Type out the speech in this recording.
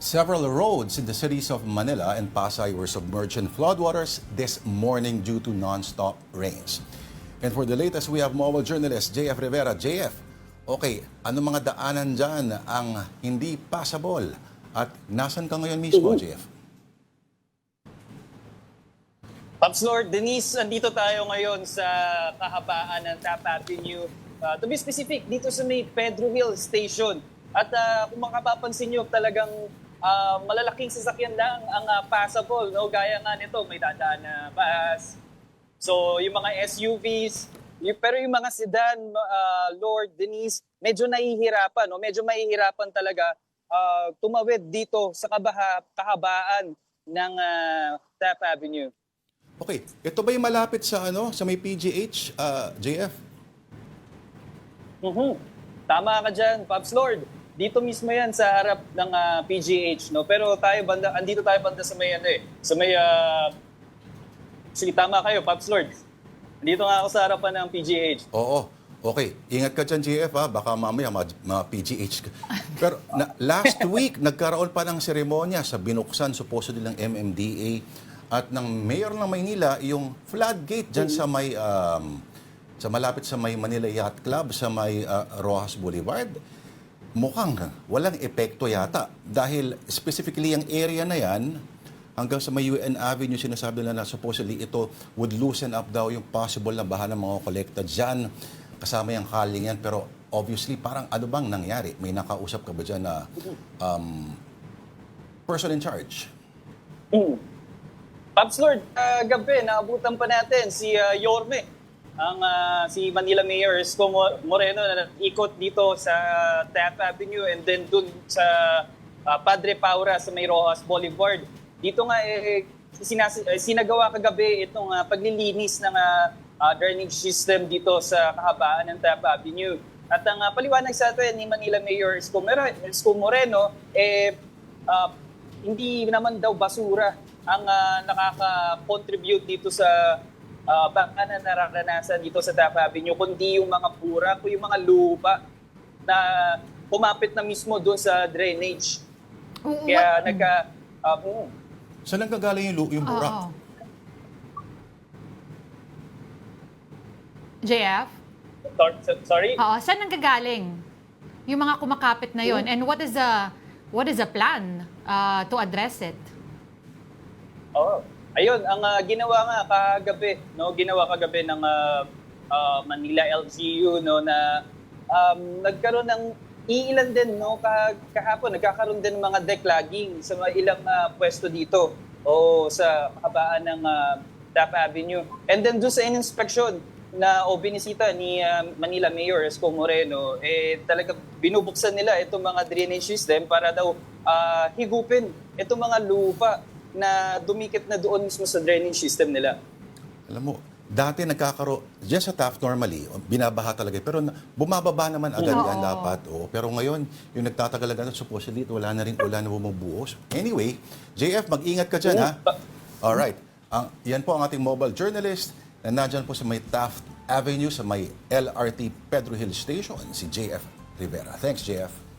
Several roads in the cities of Manila and Pasay were submerged in floodwaters this morning due to non-stop rains. And for the latest, we have mobile journalist JF Rivera. JF, okay, ano mga daanan dyan ang hindi passable? At nasan ka ngayon mismo, JF? Pops Lord, Denise, andito tayo ngayon sa kahabaan ng Taft Avenue. To be specific, dito sa may Pedro Hill Station. At kung makapapansin nyo, talagang malalaking sasakyan lang ang passable. No? Gaya nga nito, may dadaan na bus. So yung mga SUVs, pero yung mga sedan, Lord, Denise, medyo nahihirapan. No? Medyo mahihirapan talaga tumawid dito sa kahabaan ng Taft Avenue. Okay, ito ba yung malapit sa sa may PGH, JF? Tama ka dyan, Pops Lord. Dito mismo yan sa harap ng PGH, no? Pero andito tayo banda sa may sa may sige, tama kayo, Pops Lord. Andito nga ako sa harapan ng PGH. Oo. Okay, ingat ka dyan, JF, ha? Baka mamaya PGH ka. Pero last week, nagkaroon pa ng seremonya sa binuksan supposedly ng MMDA at ng Mayor ng Maynila, yung floodgate dyan sa may sa malapit sa may Manila Yacht Club, sa may Rojas Boulevard. Mukhang walang epekto yata dahil specifically ang area na yan hanggang sa may UN Avenue, sinasabi nila na supposedly ito would loosen up daw yung possible na baha ng mga kolekta dyan kasama yung kaling yan. Pero obviously parang ano bang nangyari? May nakausap ka ba dyan na person in charge? Pops Lord, gabi, naabutan pa natin si Yorme, si Manila Mayor Isko Moreno na ikot dito sa Taft Avenue and then dun sa Padre Paura sa may Rojas Boulevard. Dito nga sinagawa kagabi itong paglilinis ng drainage system dito sa kahabaan ng Taft Avenue. At ang paliwanag sa atin ni Manila Mayor Isko Moreno, hindi naman daw basura ang nakaka-contribute dito sa baka na nararanasan dito sa Taft Avenue, kundi yung mga pura, yung mga lupa na kumapit na mismo doon sa drainage. Kaya Saan nagkagaling yung burak? JF? Sorry? Oo, saan nanggagaling yung mga kumakapit na yon? And what is the plan to address it? Ayun, ang ginawa nga kagabi ng Manila LGU na nagkaroon ng iilan din kahapon nagkakaroon din ng mga declogging sa mga ilang pwesto dito o sa kahabaan ng Taft Avenue. And then doon sa inspection na binisita ni Manila Mayor Isko Moreno, talaga binubuksan nila itong mga drainage system para daw higupin itong mga lupa na dumikit na doon mismo sa drainage system nila. Alam mo, dati nagkakaroon, dyan sa Taft normally, binabaha talaga. Pero bumababa naman agad yan dapat. Pero ngayon, yung nagtatagalagan, supposedly, wala na rin ulan na bumubuhos. Anyway, JF, mag-ingat ka dyan, ha? Alright. Yan po ang ating mobile journalist na nandyan po sa may Taft Avenue, sa may LRT Pedro Hill Station, si JF Rivera. Thanks, JF.